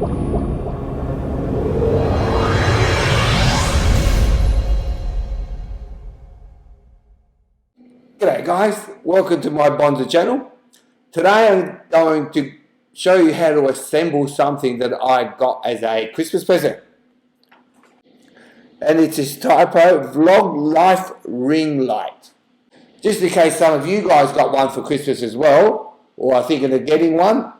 G'day guys, welcome to my Bonza channel. Today I'm going to show you how to assemble something that I got as a Christmas present. And it's this Typo Vlog Life ring light. Just in case some of you guys got one for Christmas as well, or are thinking of getting one,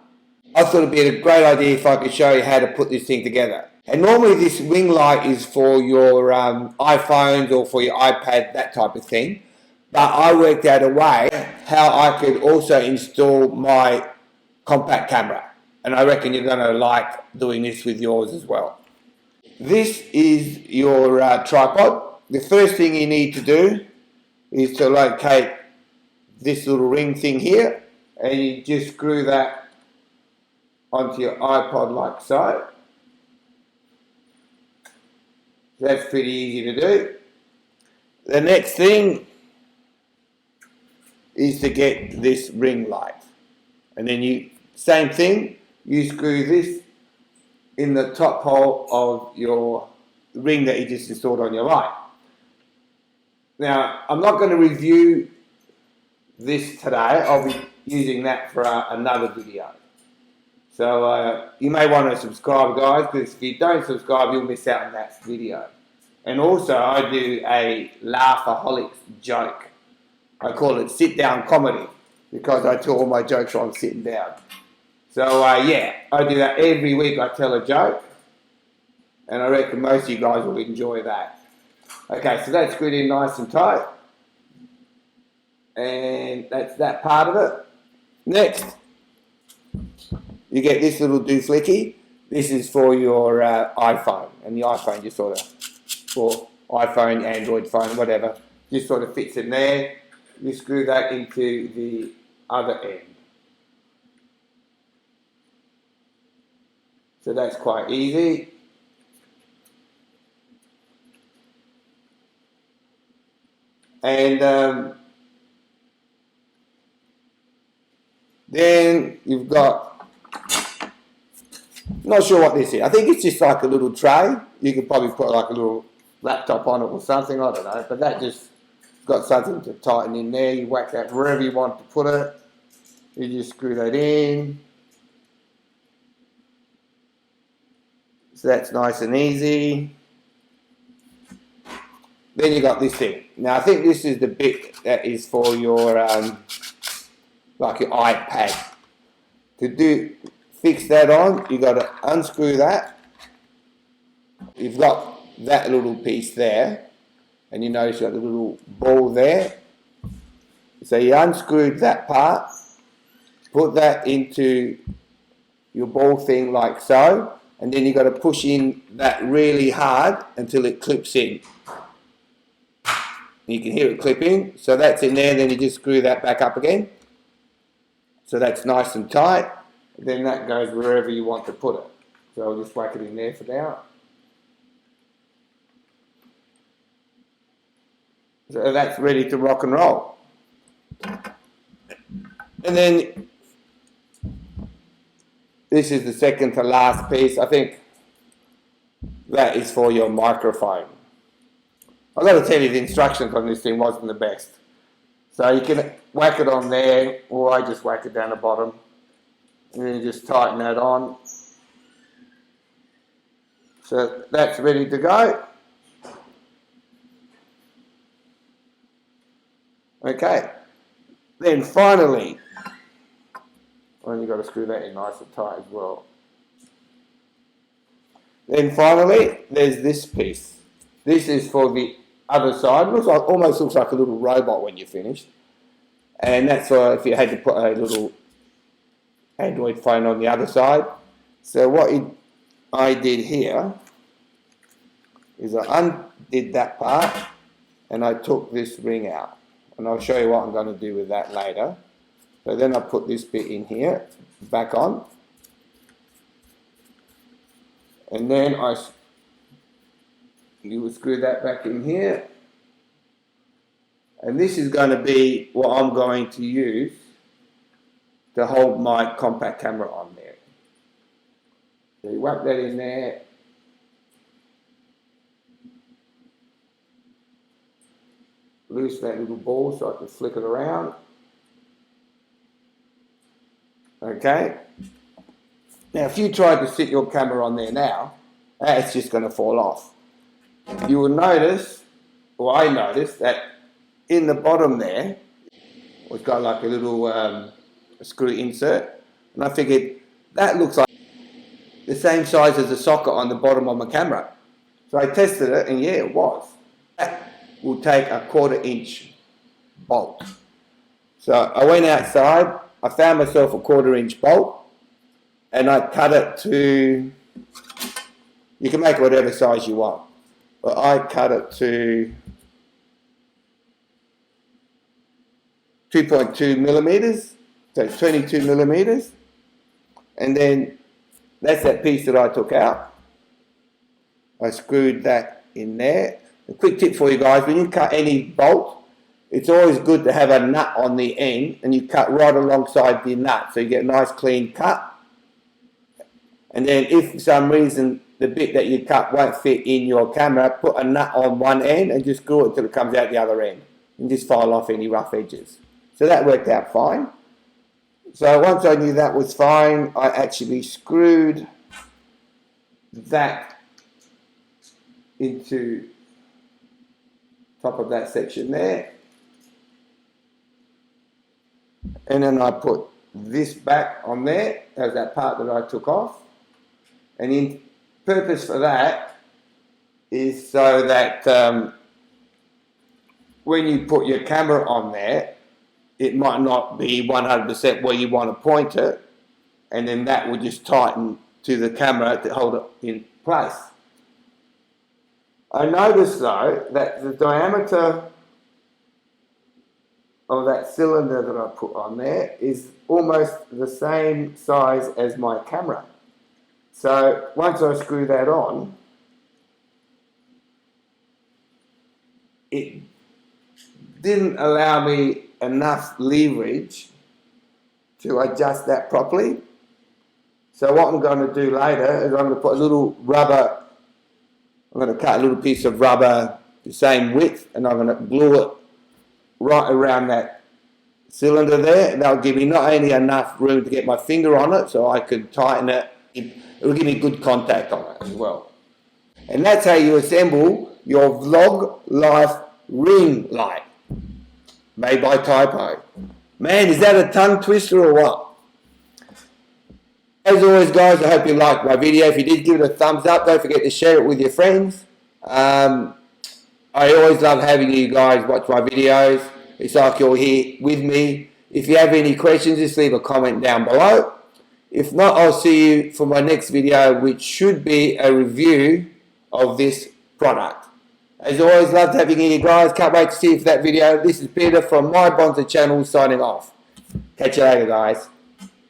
I thought it'd be a great idea if I could show you how to put this thing together. And normally this ring light is for your iPhones or for your iPad, that type of thing. But I worked out a way how I could also install my compact camera. And I reckon you're going to like doing this with yours as well. This is your tripod. The first thing you need to do is to locate this little ring thing here. And you just screw that onto your iPod like so. That's pretty easy to do. The next thing is to get this ring light, and then same thing, you screw this in the top hole of your ring that you just installed on your light. Now I'm not going to review this today, I'll be using that for another video. So you may want to subscribe guys, because if you don't subscribe you'll miss out on that video. And also I do a Laughaholics joke. I call it sit down comedy because I tell all my jokes while I'm sitting down. So yeah, I do that every week. I tell a joke, and I reckon most of you guys will enjoy that. Okay, so that's screwed in nice and tight, and that's that part of it. Next, you get this little dooflicky. This is for your iPhone, and the iPhone just sort of, or iPhone, Android phone, whatever, just sort of fits in there. You screw that into the other end. So that's quite easy. And then you've got, not sure what this is. I think it's just like a little tray. You could probably put like a little laptop on it or something, I don't know. But that just got something to tighten in there. You whack that wherever you want to put it. You just screw that in. So that's nice and easy. Then you got this thing. Now I think this is the bit that is for your like your iPad. To fix that on, you got to unscrew that. You've got that little piece there. And you notice you got the little ball there. So you unscrewed that part, put that into your ball thing like so, and then you got to push in that really hard until it clips in. You can hear it clipping, so that's in there, then you just screw that back up again. So that's nice and tight, then that goes wherever you want to put it. So I'll just whack it in there for now. So that's ready to rock and roll. And then this is the second to last piece. I think that is for your microphone. I've got to tell you, the instructions on this thing wasn't the best. So you can whack it on there, or I just whack it down the bottom. And then you just tighten that on. So that's ready to go. Okay, then finally, and you've got to screw that in nice and tight as well. Then finally, there's this piece. This is for the other side. Looks like, almost looks like a little robot when you're finished. And that's for if you had to put a little Android phone on the other side. So what I did here is I undid that part and I took this ring out. And I'll show you what I'm going to do with that later. So then I put this bit in here, back on. And then you would screw that back in here. And this is going to be what I'm going to use to hold my compact camera on there. So you whack that in there. Loose that little ball so I can flick it around. Okay. Now, if you tried to sit your camera on there now, it's just going to fall off. You will notice, or I noticed, that in the bottom there, it's got like a little screw insert, and I figured that looks like the same size as the socket on the bottom of my camera. So I tested it, and yeah, it was. That will take a 1/4 inch bolt. So I went outside, I found myself a 1/4 inch bolt, and I cut it to, you can make it whatever size you want, but I cut it to 2.2 millimeters, so 22 millimeters, and then that's that piece that I took out. I screwed that in there. A quick tip for you guys, when you cut any bolt, it's always good to have a nut on the end, and you cut right alongside the nut so you get a nice clean cut. And then if for some reason the bit that you cut won't fit in your camera, put a nut on one end and just screw it until it comes out the other end, and just file off any rough edges. So that worked out fine. So once I knew that was fine, I actually screwed that into top of that section there, and then I put this back on there as that part that I took off. And the purpose for that is so that when you put your camera on there, it might not be 100% where you want to point it, and then that will just tighten to the camera to hold it in place. I noticed though that the diameter of that cylinder that I put on there is almost the same size as my camera. So once I screw that on, it didn't allow me enough leverage to adjust that properly. So what I'm going to do later is I'm going to put a little rubber, I'm going to cut a little piece of rubber the same width, and I'm going to glue it right around that cylinder there, and that'll give me not only enough room to get my finger on it so I can tighten it, it will give me good contact on it as well. And that's how you assemble your vlog life ring light, made by Typo. Man, is that a tongue twister or what? As always guys, I hope you liked my video. If you did, give it a thumbs up. Don't forget to share it with your friends. I always love having you guys watch my videos. It's like you're here with me. If you have any questions, just leave a comment down below. If not, I'll see you for my next video, which should be a review of this product. As always, love having you guys. Can't wait to see you for that video. This is Peter from My Bonza channel signing off. Catch you later, guys.